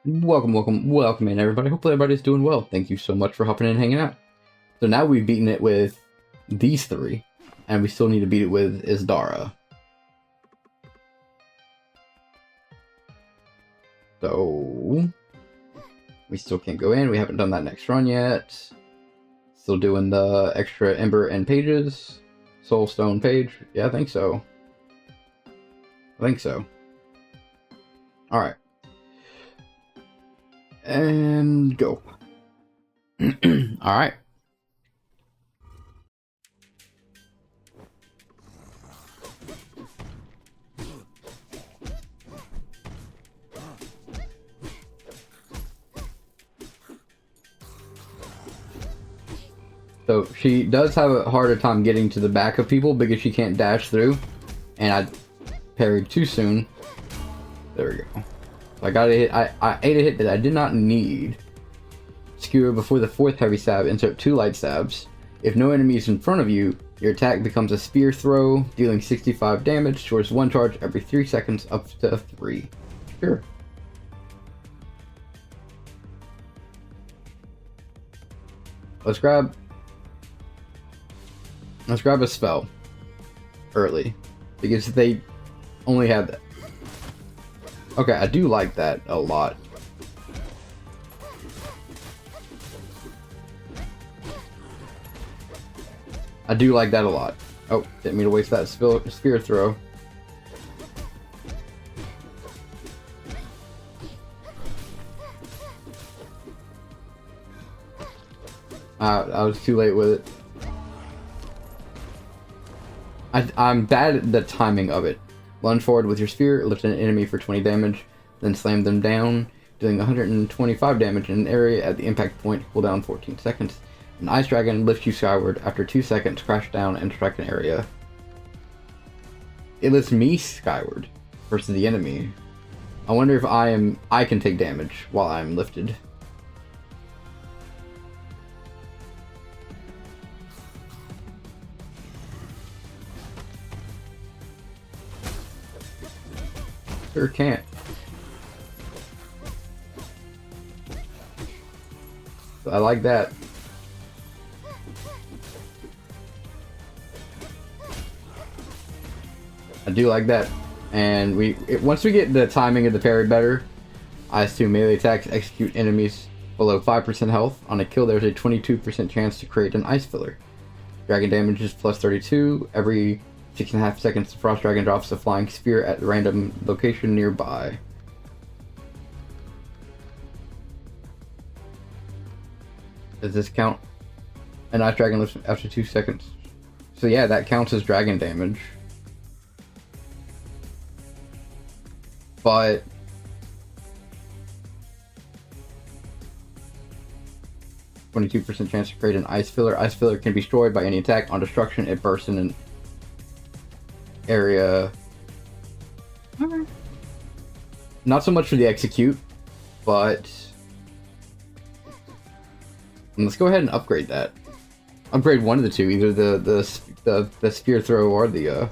Welcome in everybody. Hopefully everybody's doing well. Thank you so much for hopping in and hanging out. So now we've beaten it with these three, and we still need to beat it with Isdara. So we still can't go in. We haven't done that next run yet. Still doing the extra Ember and Pages. Soulstone page. Yeah, I think so. Alright. And go. Alright. So she does have a harder time getting to the back of people because she can't dash through. And I parried too soon. There we go. I got a hit. I ate a hit that I did not need. Skewer before the fourth heavy stab, insert 2 light stabs. If no enemy is in front of you, your attack becomes a spear throw, dealing 65 damage towards 1 charge every 3 seconds up to 3. Sure. Let's grab a spell early, because they only have that. Okay, I do like that a lot. I do like that a lot. Oh, didn't mean to waste that spear throw. I was too late with it. I'm bad at the timing of it. Lunge forward with your spear, lift an enemy for 20 damage, then slam them down, dealing 125 damage in an area at the impact point, cooldown 14 seconds. An ice dragon lifts you skyward, after 2 seconds crash down and strike an area. It lifts me skyward versus the enemy. I wonder if I can take damage while I'm lifted. Sure can't. I like that. I do like that. And once we get the timing of the parry better, I assume melee attacks execute enemies below 5% health. On a kill, there's a 22% chance to create an ice filler. Dragon damage is plus 32. Every 6.5 seconds, the Frost Dragon drops a flying spear at a random location nearby. Does this count? An Ice Dragon lives after 2 seconds. So yeah, that counts as dragon damage. But (22% chance to create an ice filler. Ice filler can be destroyed by any attack. On destruction, it bursts in an area. Okay. Not so much for the execute, but let's go ahead and upgrade that. Upgrade one of the two, either the spear throw or the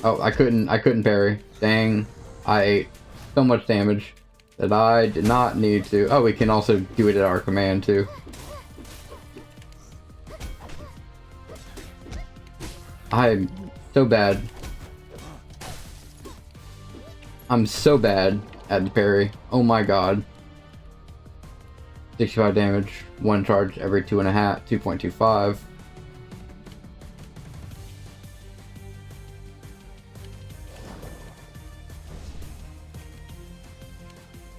Oh, I couldn't parry. Dang. I ate so much damage that I did not need to. Oh, we can also do it at our command too. I'm so bad. I'm so bad at the parry. Oh my god. 65 damage, 1 charge every 2.25.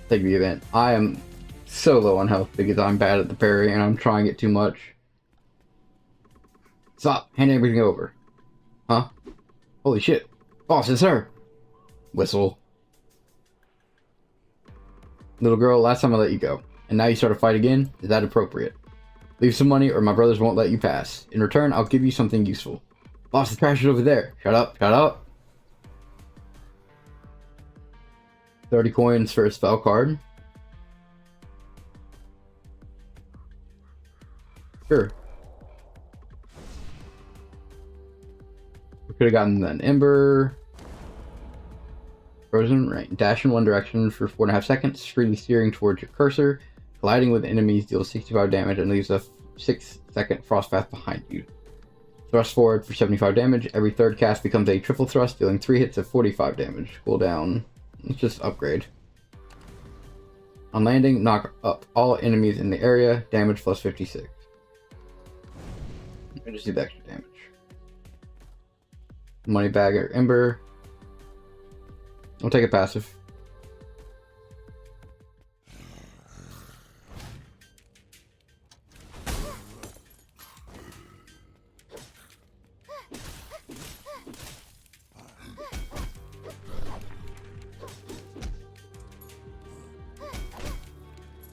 Take the event. I am so low on health because I'm bad at the parry and I'm trying it too much. Stop! Hand everything over. Huh? Holy shit. Boss, it's her! Whistle. Little girl, last time I let you go. And now you start a fight again? Is that appropriate? Leave some money or my brothers won't let you pass. In return, I'll give you something useful. Boss, the trash is over there. Shut up, shut up. 30 coins for a spell card. Sure. Could have gotten an Ember. Frozen Rain. Dash in one direction for 4.5 seconds, freely steering towards your cursor. Colliding with enemies deals 65 damage and leaves a 6-second frost path behind you. Thrust forward for 75 damage. Every third cast becomes a triple thrust, dealing 3 hits of 45 damage. Cooldown. Let's just upgrade. On landing, knock up all enemies in the area. Damage plus 56. I just need the extra damage. Money bag or Ember. I'll take a passive.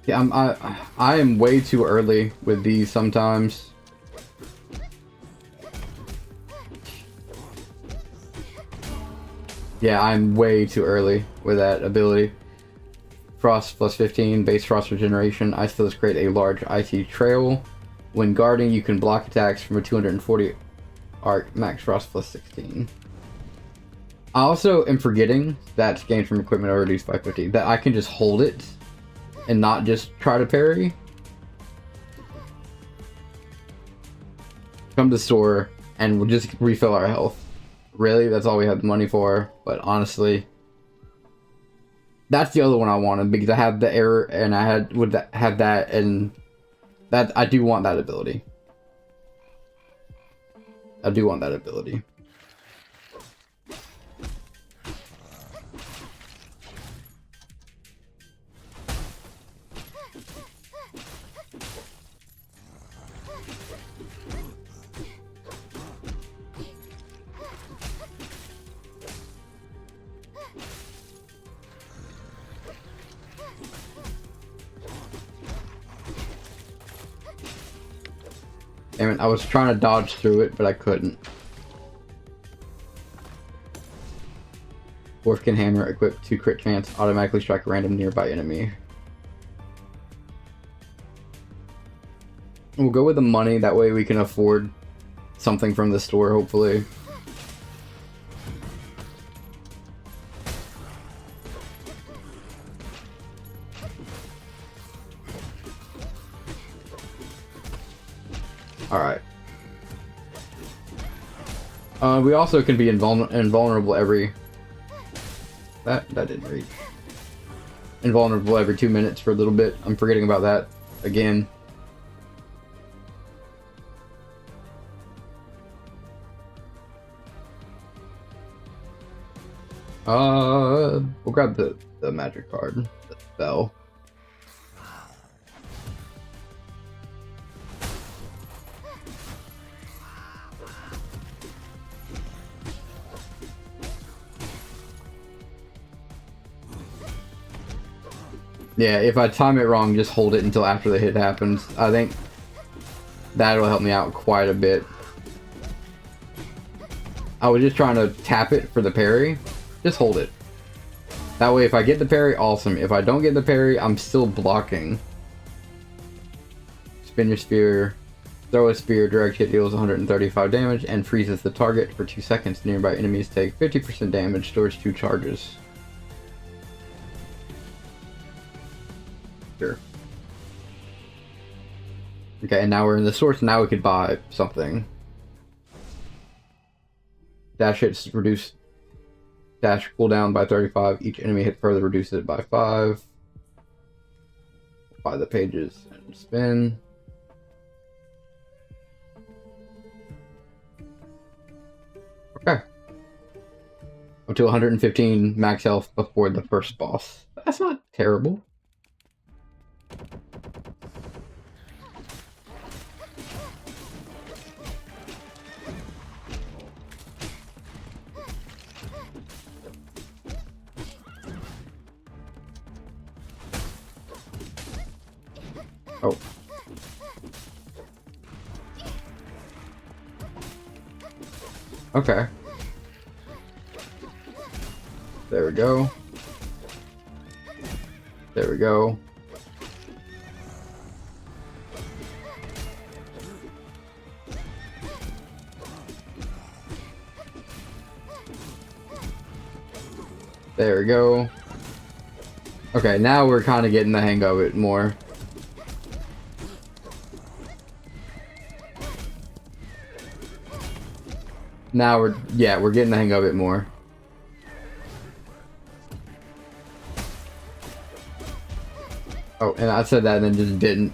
Yeah, I am way too early with these sometimes. Yeah, I'm way too early with that ability. Frost plus 15, base frost regeneration. Ice fields create a large icy trail. When guarding, you can block attacks from a 240 arc, max frost plus 16. I also am forgetting that's gained from equipment are reduced by 50. That I can just hold it and not just try to parry. Come to the store and we'll just refill our health. Really, that's all we have the money for. But honestly, that's the other one I wanted because I have the error and I have that, and that I do want that ability. I do want that ability. Damn it, I was trying to dodge through it, but I couldn't. Dwarfkin Hammer equipped to crit chance, automatically strike a random nearby enemy. We'll go with the money, that way we can afford something from the store, hopefully. Alright. We also can be invulnerable every... That didn't reach. Invulnerable every 2 minutes for a little bit. I'm forgetting about that again. We'll grab the magic card. The spell. Yeah, if I time it wrong, just hold it until after the hit happens. I think that'll help me out quite a bit. I was just trying to tap it for the parry. Just hold it. That way, if I get the parry, awesome. If I don't get the parry, I'm still blocking. Spin your spear. Throw a spear. Direct hit deals 135 damage and freezes the target for 2 seconds. Nearby enemies take 50% damage. Stores 2 charges. Sure. Okay, and now we're in the source. Now we could buy something. Dash hits reduce dash cooldown by 35. Each enemy hit further reduces it by 5. Buy the pages and spin. Okay. Up to 115 max health before the first boss. That's not terrible. Oh. Okay. There we go. There we go. There we go. Okay, now we're kind of getting the hang of it more. Now we're getting the hang of it more. Oh, and I said that and then just didn't.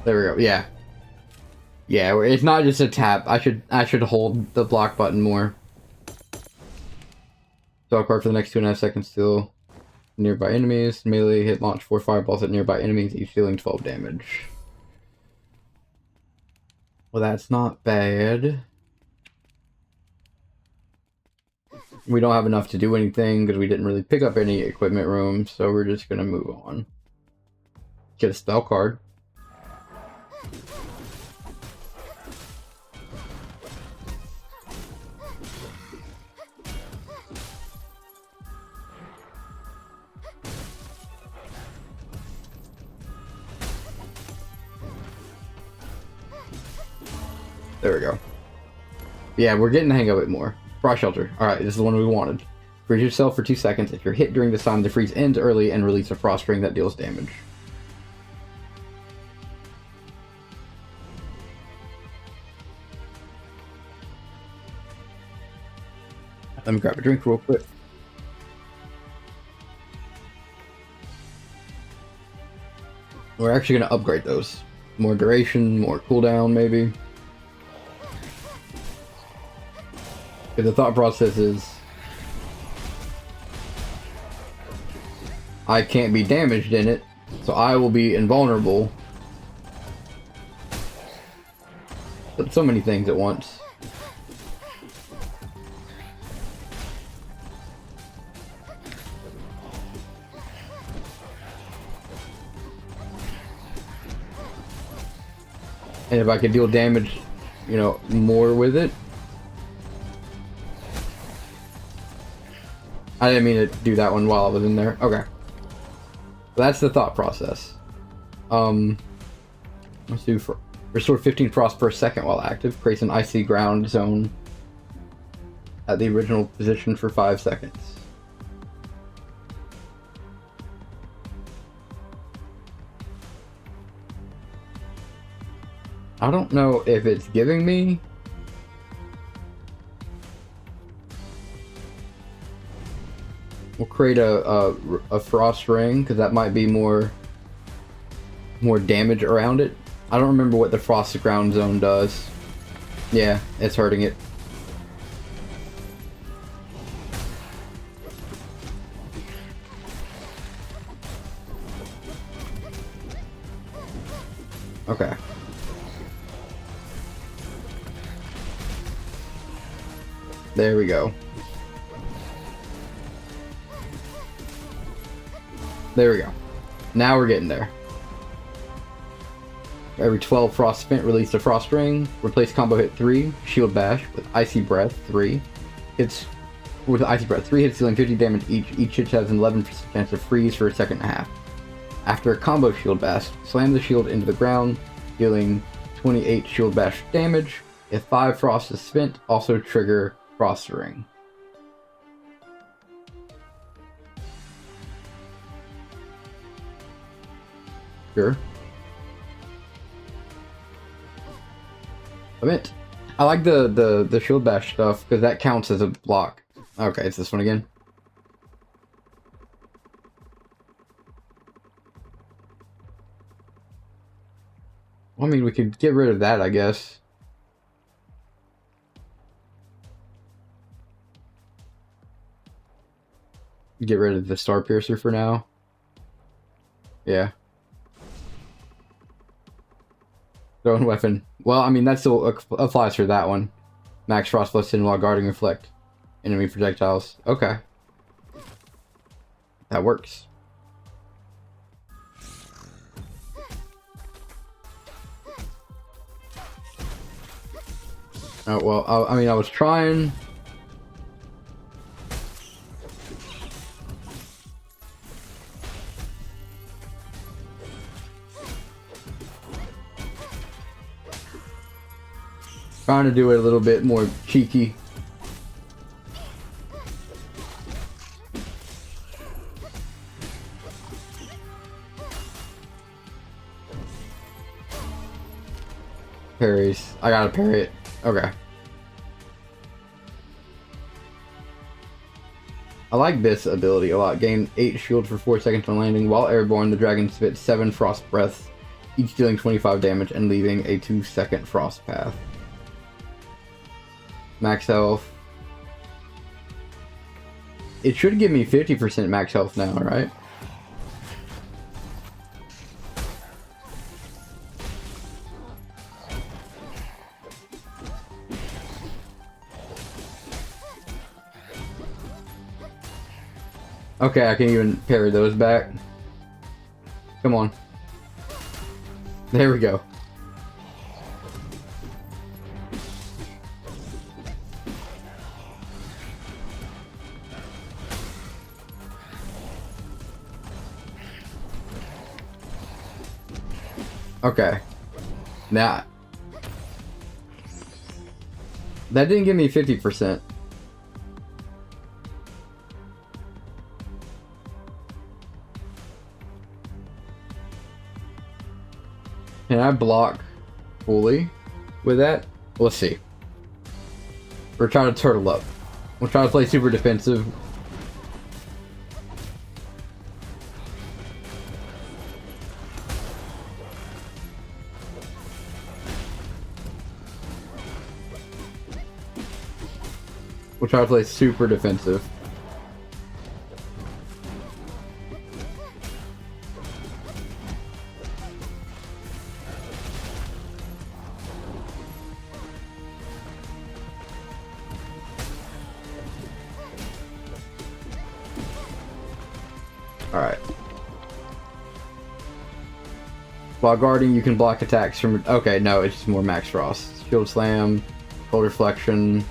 There we go. Yeah. Yeah, it's not just a tap. I should hold the block button more. Dog card for the next 2.5 seconds till nearby enemies. Melee hit launch 4 fireballs at nearby enemies, each dealing 12 damage. Well, that's not bad. We don't have enough to do anything because we didn't really pick up any equipment room, so we're just gonna move on. Get a spell card. There we go. Yeah, we're getting the hang of it more. Frost Shelter. Alright, this is the one we wanted. Freeze yourself for 2 seconds. If you're hit during this time, the freeze ends early and release a frost ring that deals damage. Let me grab a drink real quick. We're actually going to upgrade those. More duration, more cooldown, maybe. The thought process is I can't be damaged in it, so I will be invulnerable. But so many things at once. And if I could deal damage, you know, more with it. I didn't mean to do that one while I was in there. Okay. That's the thought process. Let's do for restore 15 frost per second while active. Creates an icy ground zone at the original position for 5 seconds. I don't know if it's giving me. We'll create a frost ring because that might be more damage around it. I don't remember what the frost ground zone does. Yeah, it's hurting it. Okay. There we go. There we go. Now we're getting there. Every 12 frost spent, release a frost ring. Replace combo hit 3, shield bash with icy breath 3. Hits with icy breath 3 hits dealing 50 damage each. Each hit has an 11% chance to freeze for a second and a half. After a combo shield bash, slam the shield into the ground, dealing 28 shield bash damage. If 5 frost is spent, also trigger frost ring. Sure. I like the shield bash stuff because that counts as a block. Okay, it's this one again. Well, I mean, we could get rid of that, I guess. Get rid of the star piercer for now. Yeah. Thrown weapon. Well, I mean, that still applies for that one. Max frost plus 10 while guarding reflect enemy projectiles. Okay. That works. Oh, well, I mean, I was trying. Trying to do it a little bit more cheeky. Parries. I gotta parry it. Okay. I like this ability a lot. Gain 8 shield for 4 seconds on landing. While airborne, the dragon spits 7 frost breaths, each dealing 25 damage and leaving a 2-second frost path. Max health. It should give me 50% max health now, right? Okay, I can even parry those back. Come on. There we go. Okay. Now, that didn't give me 50%. Can I block fully with that? Let's see. We're trying to turtle up. We'll try to play super defensive. We'll try to play super defensive. Alright. While guarding, you can block attacks from... Okay, no, it's just more max frost. Shield slam, cold reflection...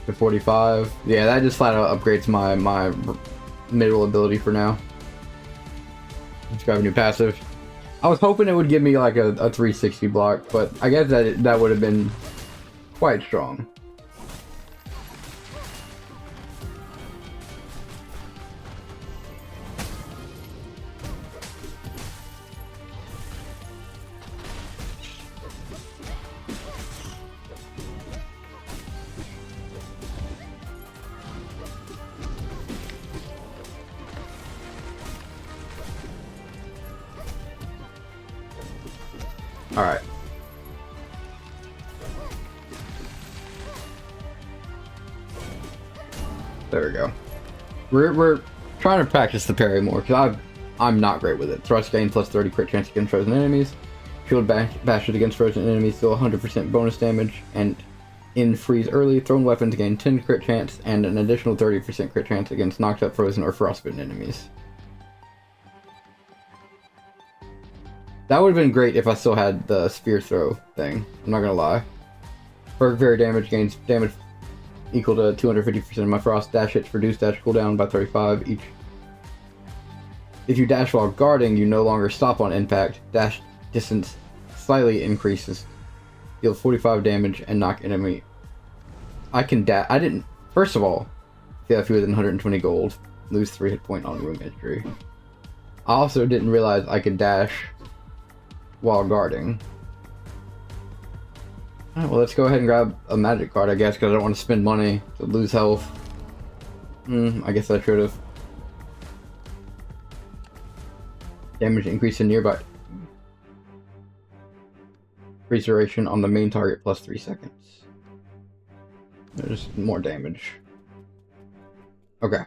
to 45. Yeah, that just flat out upgrades my middle ability for now. Let's grab a new passive. I was hoping it would give me like a 360 block, but I guess that would have been quite strong. Alright. There we go. We're trying to practice the parry more, because I'm not great with it. Thrust gain plus 30 crit chance against frozen enemies. Shield bashes against frozen enemies deal 100% bonus damage, and in freeze early, thrown weapons gain 10 crit chance and an additional 30% crit chance against knocked up, frozen, or frostbitten enemies. That would have been great if I still had the spear throw thing. I'm not gonna lie. Perk Very Damage gains damage equal to 250% of my frost. Dash hits reduce dash cooldown by 35 each. If you dash while guarding, you no longer stop on impact. Dash distance slightly increases. Deal 45 damage and knock enemy. I can dash. I didn't. First of all, if you have fewer than 120 gold, lose 3 hit point on room injury. I also didn't realize I could dash while guarding. Alright, well, let's go ahead and grab a magic card, I guess, because I don't want to spend money to lose health. I guess I should have. Damage increase in nearby. Increase duration on the main target plus 3 seconds. There's more damage. Okay.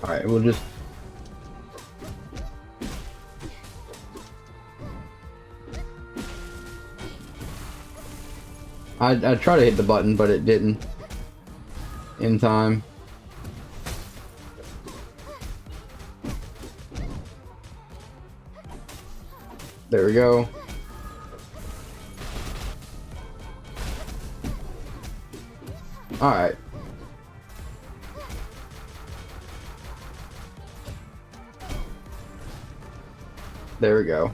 Alright, we'll just... I tried to hit the button, but it didn't in time. There we go. Alright. There we go.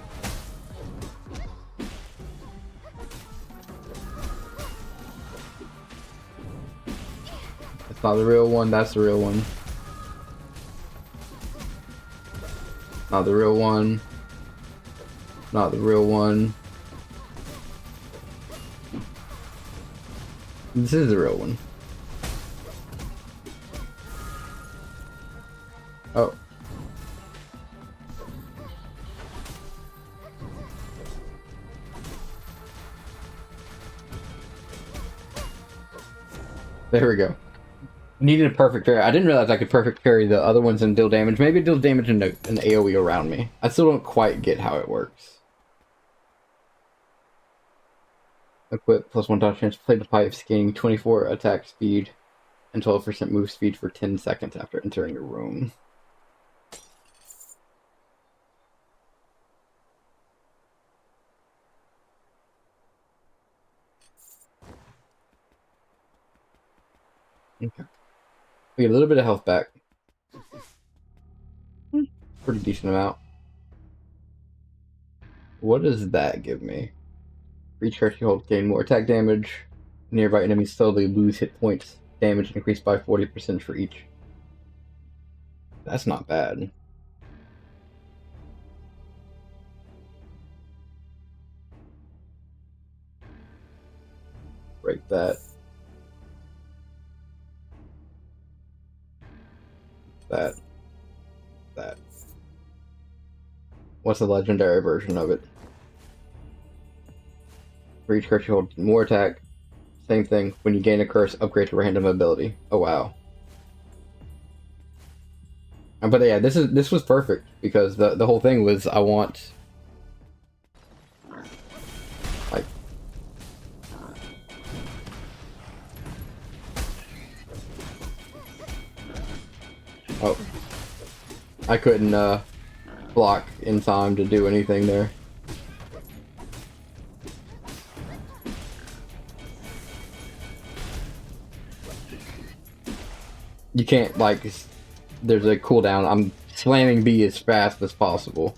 That's not the real one, that's the real one. Not the real one. Not the real one. This is the real one. Oh. There we go. Needed a perfect parry. I didn't realize I could perfect parry the other ones and deal damage. Maybe it deals damage in an AoE around me. I still don't quite get how it works. Equip plus 1 dodge chance. Play the pipes, gaining 24 attack speed and 12% move speed for 10 seconds after entering a room. Okay. We get a little bit of health back. Pretty decent amount. What does that give me? Each charge you hold gain more attack damage. Nearby enemies slowly lose hit points. Damage increased by 40% for each. That's not bad. Break that. That. What's the legendary version of it? For each curse you hold more attack. Same thing. When you gain a curse, upgrade to random ability. Oh wow. But yeah, this was perfect because the whole thing was I want like oh I couldn't block in time to do anything there. You can't, like, there's a cooldown. I'm slamming B as fast as possible.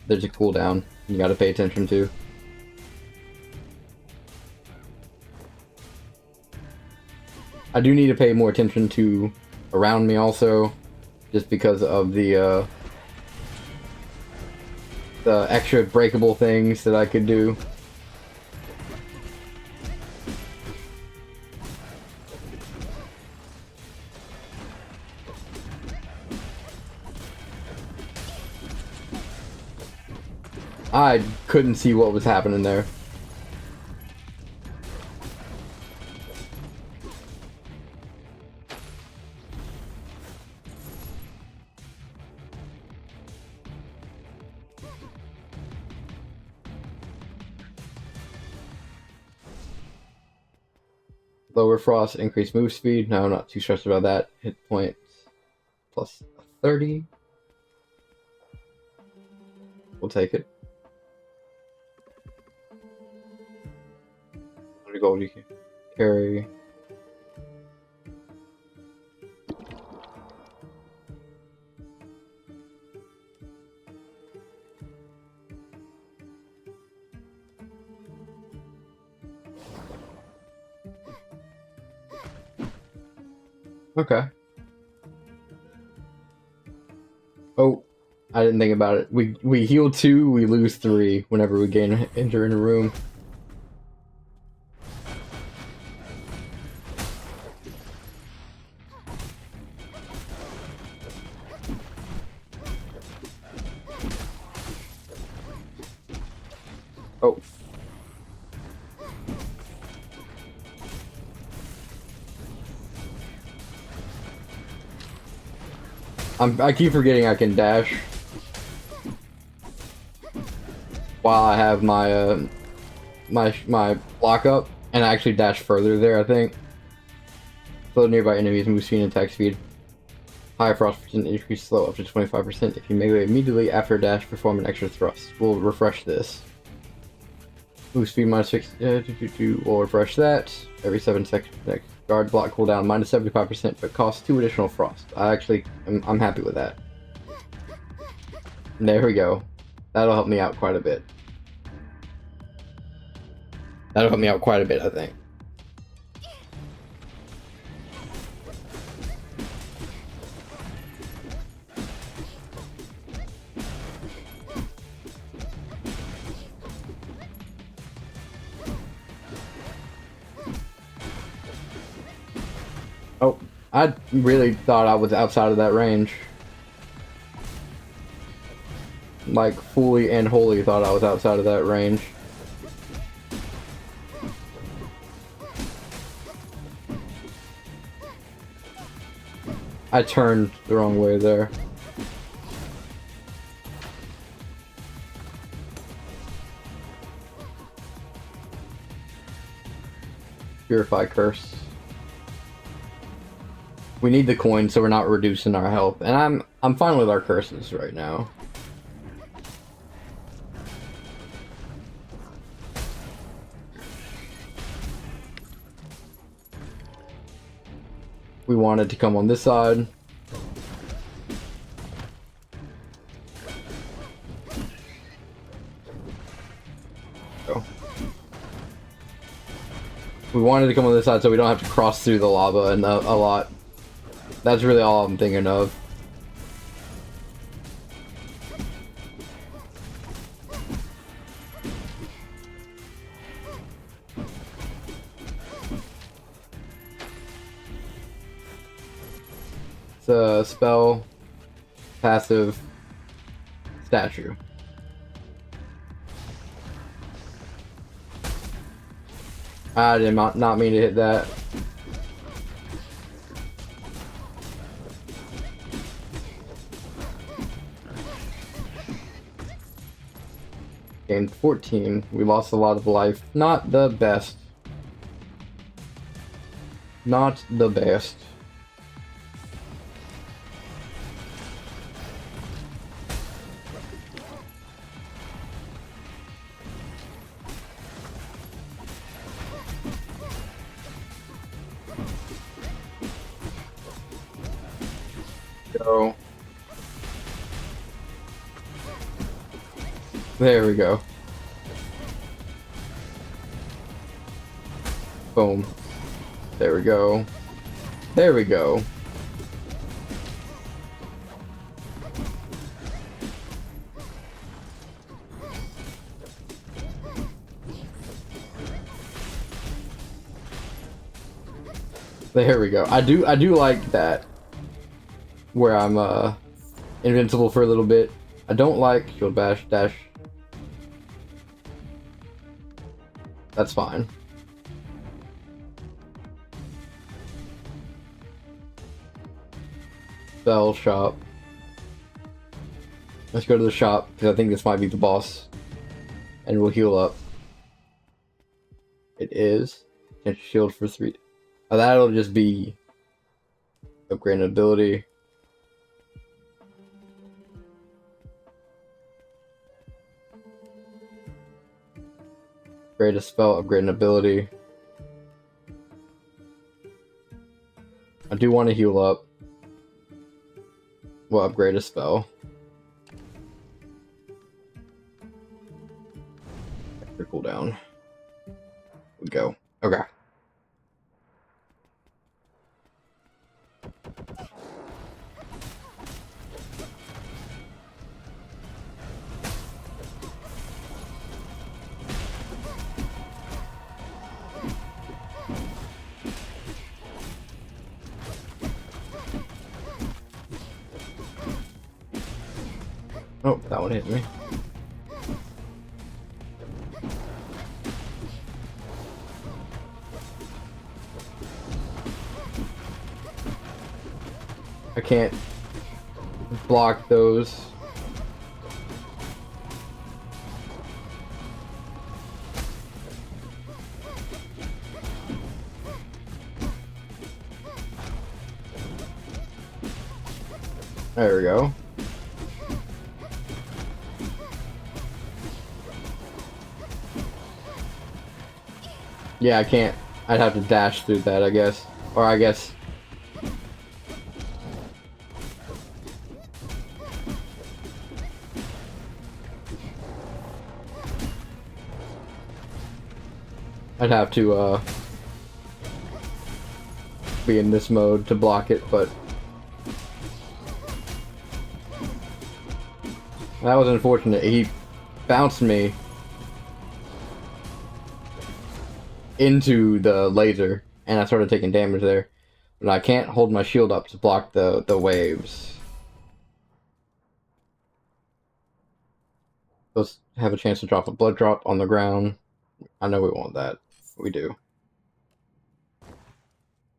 There's a cooldown you gotta pay attention to. I do need to pay more attention to around me also, just because of the extra breakable things that I could do. I couldn't see what was happening there. Lower frost, increased move speed. No, I'm not too stressed about that. Hit points plus 30. We'll take it. How many gold you can carry? Okay. Oh, I didn't think about it. We heal 2, we lose 3 whenever we enter in a room. Oh. I keep forgetting I can dash while I have my my block up, and I actually dash further there, I think. Slow nearby enemies, move speed and attack speed. Higher frost percent increase slow up to 25%. If you melee immediately after a dash, perform an extra thrust. We'll refresh this. Move speed minus 6. We'll refresh that. Every 7 seconds. Next guard block cooldown minus 75%, but costs 2 additional frost. I'm happy with that. There we go. That'll help me out quite a bit. That'll help me out quite a bit, I think. Oh, I really thought I was outside of that range. Like, fully and wholly thought I was outside of that range. I turned the wrong way there. Purify Curse. We need the coin so we're not reducing our health, and I'm fine with our curses right now. We wanted to come on this side. Oh. We wanted to come on this side so we don't have to cross through the lava and a lot. That's really all I'm thinking of. It's a spell, passive, statue. I did not mean to hit that. Gained 14. We lost a lot of life. Not the best. Not the best. Go. There we go. Boom. There we go. There we go. There we go. I do like that. Where I'm invincible for a little bit. I don't like shield bash dash. That's fine. Spell shop. Let's go to the shop because I think this might be the boss, and we'll heal up. It is shield for 3. Oh, that'll just be upgrade an ability. Upgrade a spell, upgrade an ability. I do want to heal up. We'll upgrade a spell. Extra cooldown. We go. Okay. Oh, that one hit me. I can't block those. There we go. Yeah, I can't. I'd have to dash through that, I guess. Or I guess... I'd have to, be in this mode to block it, but... That was unfortunate. He bounced me into the laser, and I started taking damage there. But I can't hold my shield up to block the waves. Let's have a chance to drop a blood drop on the ground. I know we want that. We do.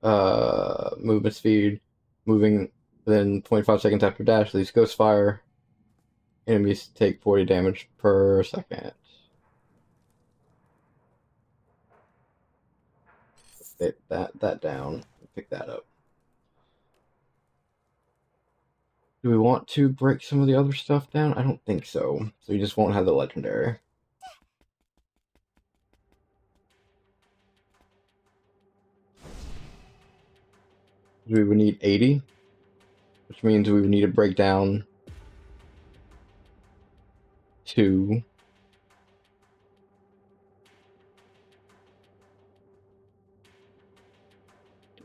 Movement speed. Moving within 0.5 seconds after dash leaves ghost fire. Enemies take 40 damage per second. Hit that down. Pick that up. Do we want to break some of the other stuff down? I don't think so. So you just won't have the legendary. We would need 80, which means we would need to break down 2.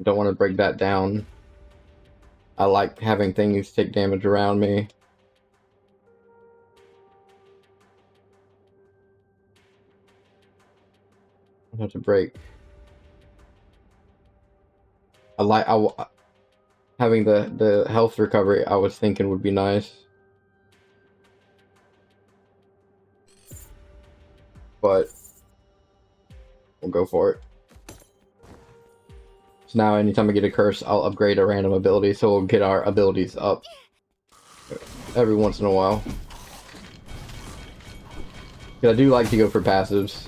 Don't want to break that down. I like having things take damage around me. I have to break. Having the health recovery I was thinking would be nice. But we'll go for it. So now anytime I get a curse, I'll upgrade a random ability, so we'll get our abilities up every once in a while. I do like to go for passives.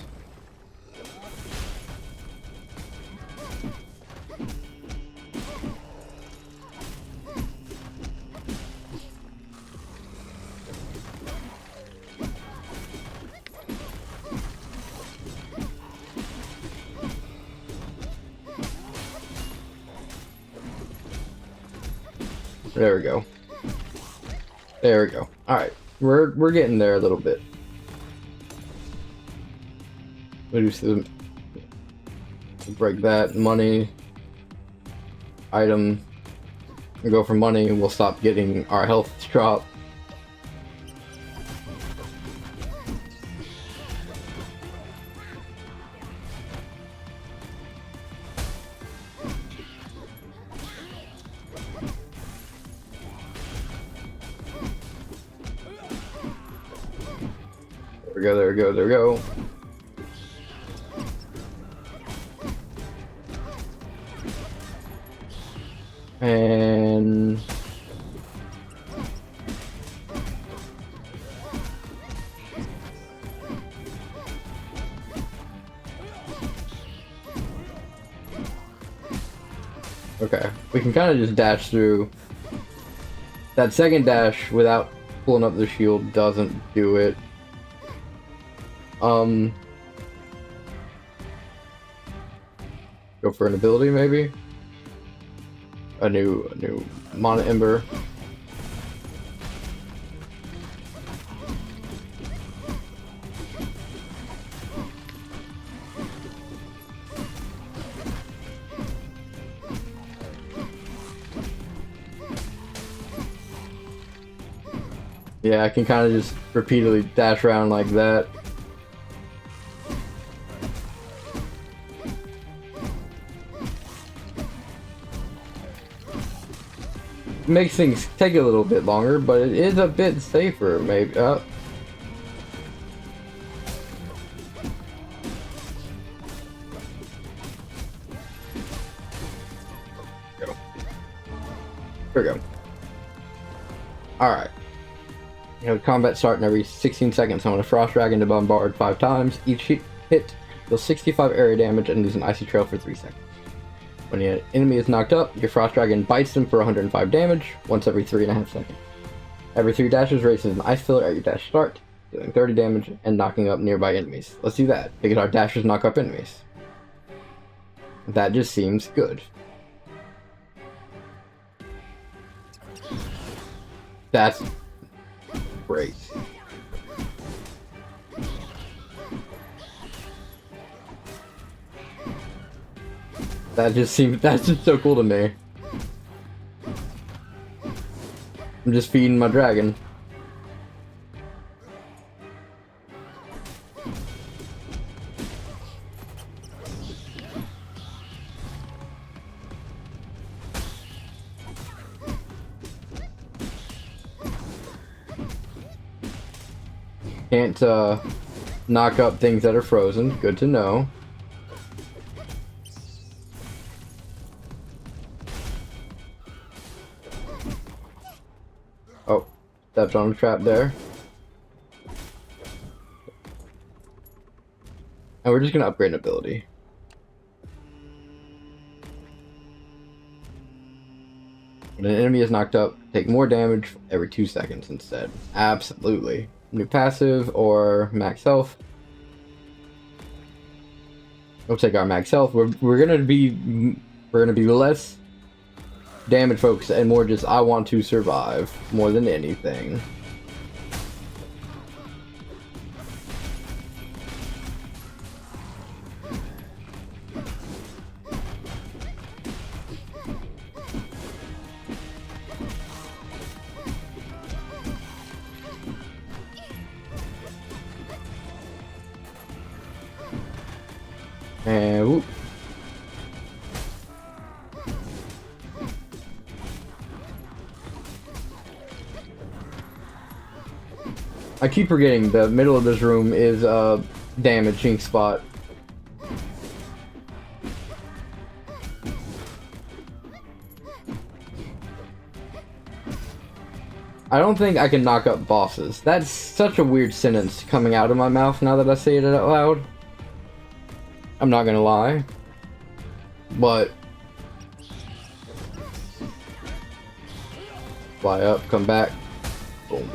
There we go. There we go. Alright. We're getting there a little bit. Reduce the... Break that. Money. Item. We go for money and we'll stop getting our health drop. There we go, there we go. And... okay, we can kind of just dash through. That second dash without pulling up the shield doesn't do it. Go for an ability, maybe? A new Mana Ember. Yeah, I can kind of just repeatedly dash around like that. Makes things take a little bit longer, but it is a bit safer, maybe. Go. Here we go. Alright. You know, combat starting every 16 seconds. I'm going to Frost Dragon to bombard 5 times. Each hit deals 65 area damage and leaves an icy trail for 3 seconds. When an enemy is knocked up, your Frost Dragon bites them for 105 damage once every 3.5 seconds. Every 3 dashes raises an ice filler at your dash start, dealing 30 damage and knocking up nearby enemies. Let's do that, because our dashers knock up enemies. That just seems good. That's great. That's just so cool to me. I'm just feeding my dragon. Can't knock up things that are frozen. Good to know. Oh, stepped on a trap there. And we're just gonna upgrade an ability. When an enemy is knocked up, take more damage every 2 seconds instead. Absolutely. New passive or max health. We'll take our max health. We're gonna be less damage focused and more just I want to survive more than anything. And whoop. I keep forgetting the middle of this room is a damaging spot. I don't think I can knock up bosses. That's such a weird sentence coming out of my mouth now that I say it out loud. I'm not gonna lie. But fly up, come back, boom.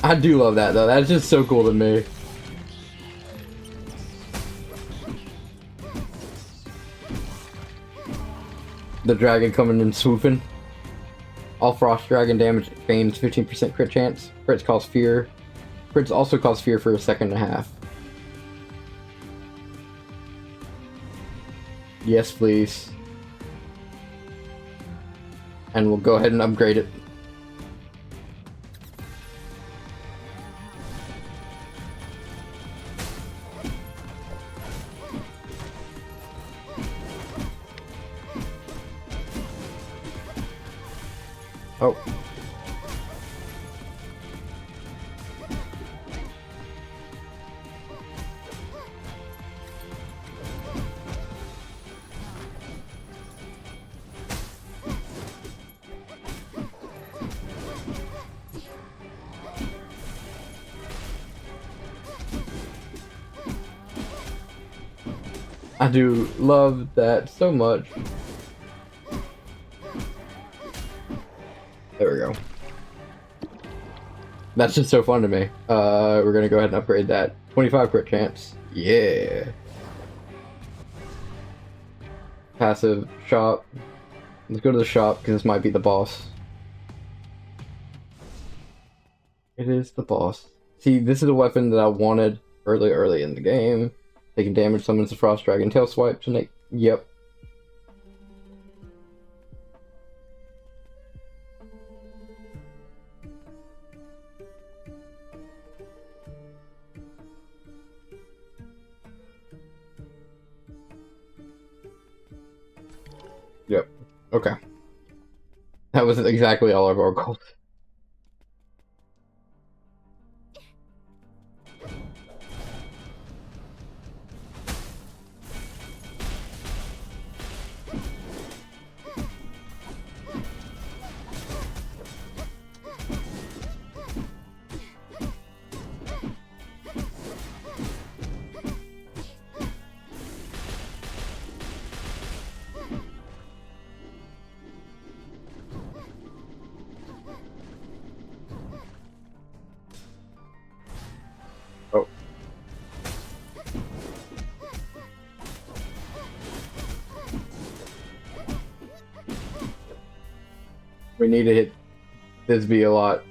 I do love that though, that's just so cool to me. The dragon coming and swooping. All Frost Dragon damage gains 15% crit chance. Crits cause fear. Crits also cause fear for a second and a half. Yes, please. And we'll go ahead and upgrade it. Oh. I do love that so much. There we go. That's just so fun to me. We're gonna go ahead and upgrade that. 25 crit chance. Yeah. Passive shop. Let's go to the shop because this might be the boss. It is the boss. See, this is a weapon that I wanted early in the game. Taking damage summons the Frost Dragon tail swipes and yep. Yep. Okay. That was exactly all of our gold. We need to hit this B a lot.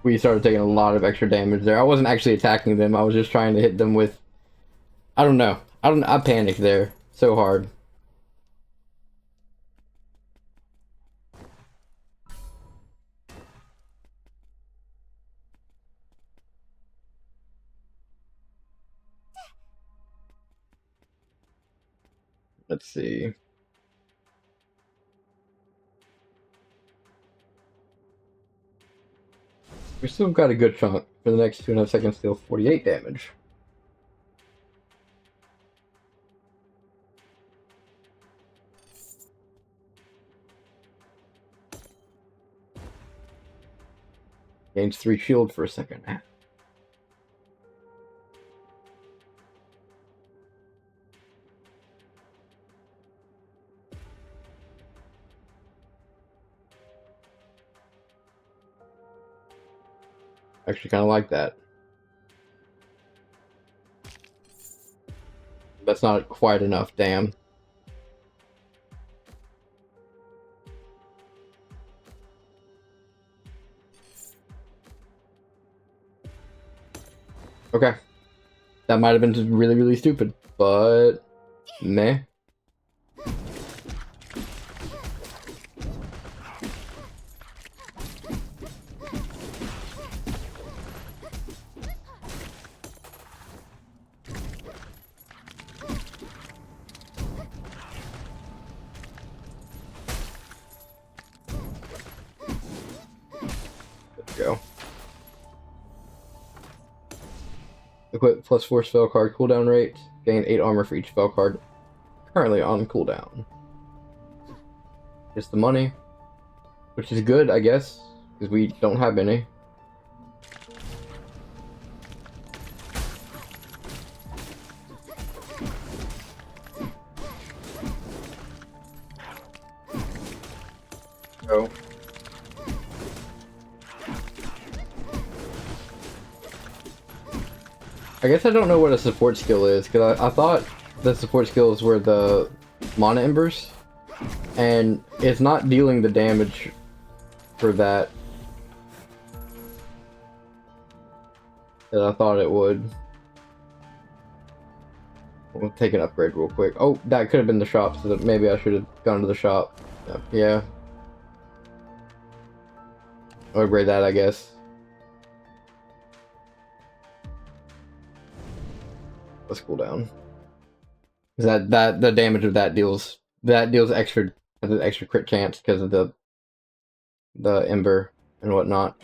We started taking a lot of extra damage there. I wasn't actually attacking them. I was just trying to hit them with... I don't know. I panicked there so hard. Let's see. We still got a good chunk. For the next 2.5 seconds, deal 48 damage. Gains 3 shield for a second. Actually kind of like that. That's not quite enough, damn. Okay. That might have been just really, really stupid, but... meh. Go. Equip +4 spell card cooldown rate. Gain 8 armor for each spell card. Currently on cooldown. Just the money. Which is good, I guess. Because we don't have any. Go. I guess I don't know what a support skill is, because I thought the support skills were the mana embers, and it's not dealing the damage for that I thought it would. We'll take an upgrade real quick. Oh, that could have been the shop, so that maybe I should have gone to the shop. Yeah. I'll upgrade that, I guess. Let's cool down. That the damage of that deals extra crit chance because of the ember and whatnot.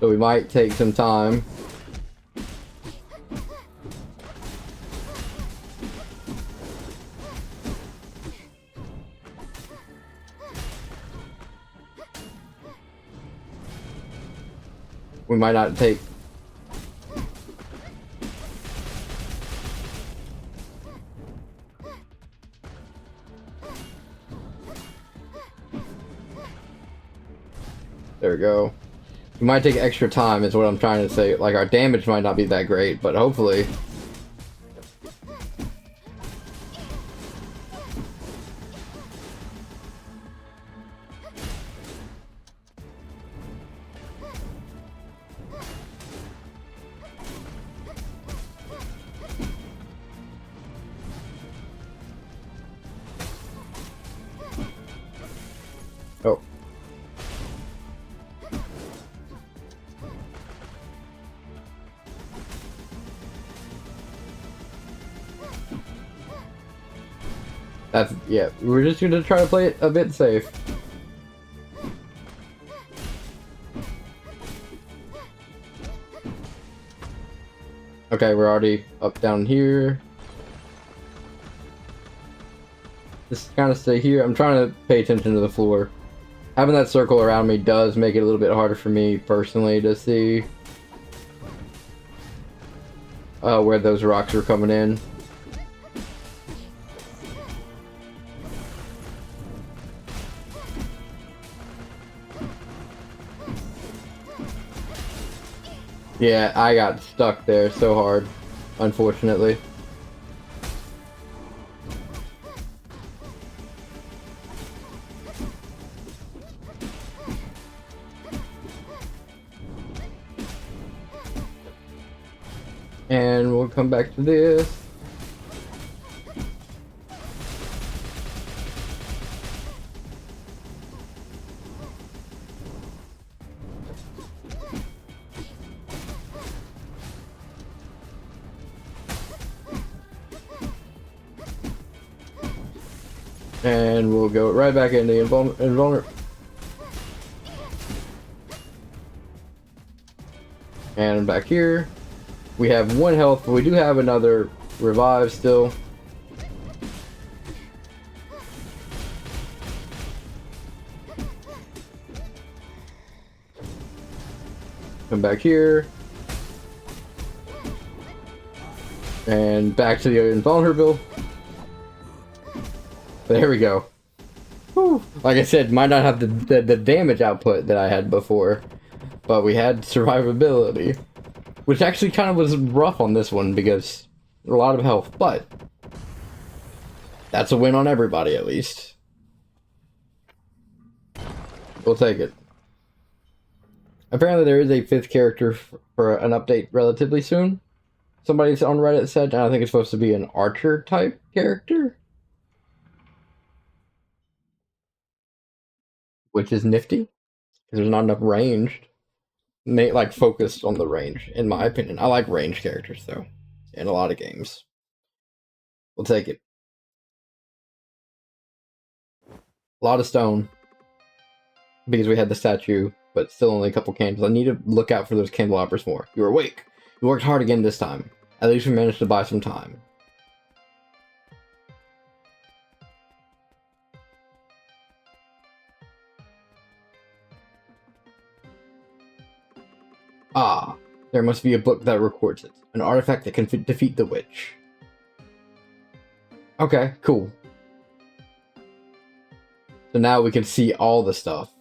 So we might take some time. We might not take... There we go. We might take extra time is what I'm trying to say. Like, our damage might not be that great, but hopefully... Oh. That's, yeah, we're just gonna try to play it a bit safe. Okay, we're already up down here. Just kind of stay here. I'm trying to pay attention to the floor. Having that circle around me does make it a little bit harder for me personally to see where those rocks are coming in. Yeah, I got stuck there so hard, unfortunately. And we'll come back to this. And we'll go right back into invulnerable. And back here. We have 1 health, but we do have another revive still. Come back here. And back to the invulnerable. There we go. Whew. Like I said, might not have the damage output that I had before, but we had survivability. Which actually kind of was rough on this one because a lot of health, but that's a win on everybody at least. We'll take it. Apparently there is a 5th character for an update relatively soon. Somebody's on Reddit said, and I think it's supposed to be an archer type character. Which is nifty, because there's not enough ranged. Like, focused on the range, in my opinion. I like ranged characters, though, in a lot of games. We'll take it. A lot of stone, because we had the statue, but still only a couple candles. I need to look out for those candelabras more. You're awake. You worked hard again this time. At least we managed to buy some time. Ah, there must be a book that records it. An artifact that can defeat the witch. Okay, cool. So now we can see all the stuff.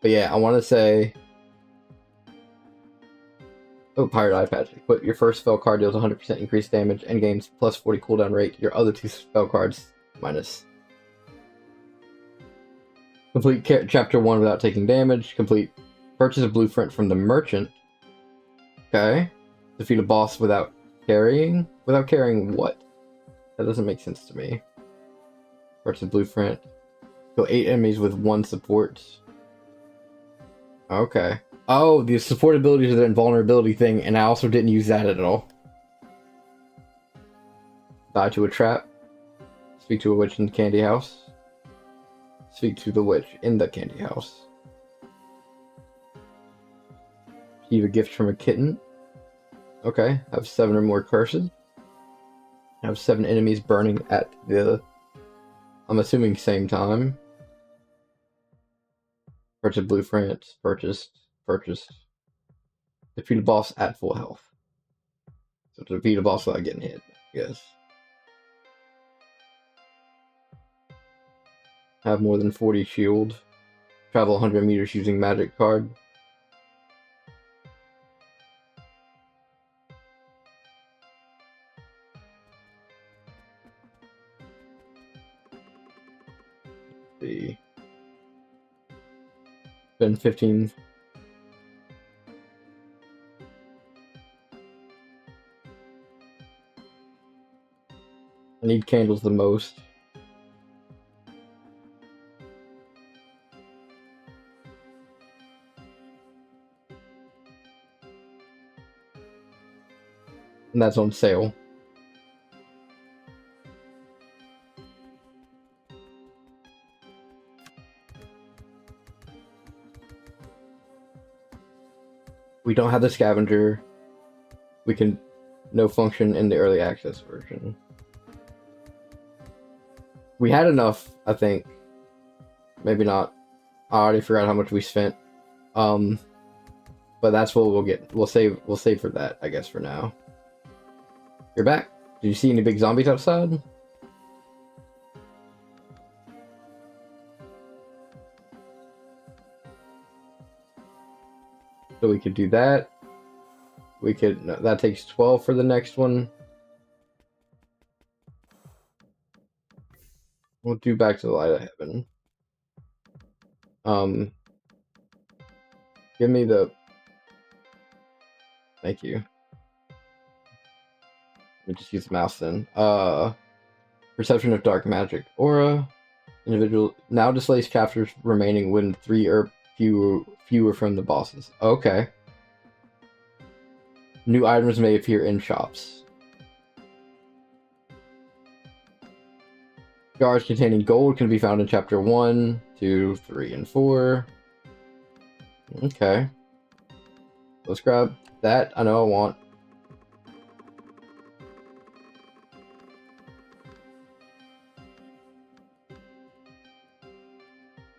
But yeah, I want to say... Oh, Pirate Eye Patch. Equip your first spell card deals 100% increased damage and gains plus 40 cooldown rate. Your other 2 spell cards minus. Complete chapter 1 without taking damage. Complete purchase a blueprint from the merchant. Okay. Defeat a boss without carrying? Without carrying what? That doesn't make sense to me. Purchase a blueprint. Kill 8 enemies with 1 support. Okay. Oh, the support abilities are the invulnerability thing, and I also didn't use that at all. Die to a trap. Speak to a witch in the candy house. Speak to the witch in the candy house. Receive a gift from a kitten. Okay, have 7 or more curses. Have 7 enemies burning at the... I'm assuming same time. Purchase blueprint. Purchased. Defeat a boss at full health. So to defeat a boss without getting hit, I guess. Have more than 40 shield. Travel 100 meters using magic card. Let's see. Spend 15. I need candles the most. And that's on sale. We don't have the scavenger. we can no function in the early access version. We had enough, I think. Maybe not. I already forgot how much we spent. But that's what we'll get. We'll save for that, I guess, for now. You're back. Did you see any big zombies outside? So we could do that. We could, no, that takes 12 for the next one. We'll do Back to the Light of Heaven. Give me the, thank you. Let me just use the mouse then. Perception of Dark Magic. Aura. Individual now displays chapters remaining when 3 or fewer from the bosses. Okay. New items may appear in shops. Jars containing gold can be found in chapter 1, 2, 3, and 4. Okay. Let's grab that. I know I want.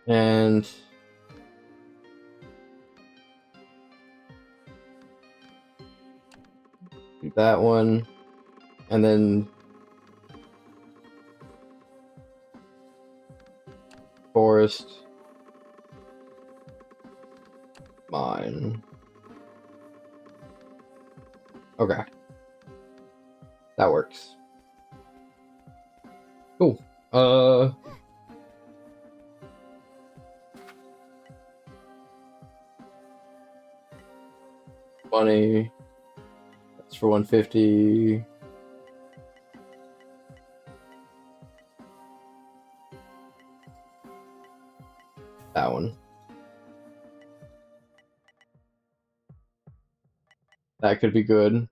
And do that one. And then forest. Mine. Okay. That works. Cool. Money. That's for 150. That one. That could be good.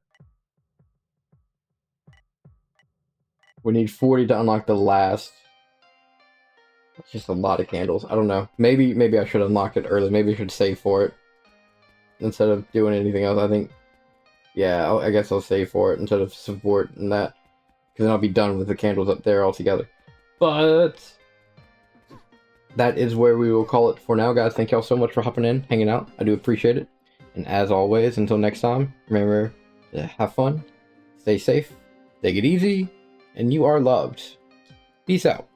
We need 40 to unlock the last. It's just a lot of candles. I don't know. Maybe I should unlock it early. Maybe I should save for it instead of doing anything else. I think, yeah, I guess I'll save for it instead of supporting that, because then I'll be done with the candles up there altogether. But that is where we will call it for now, guys. Thank y'all so much for hopping in, hanging out. I do appreciate it. And as always, until next time, remember to have fun, stay safe, take it easy, and you are loved. Peace out.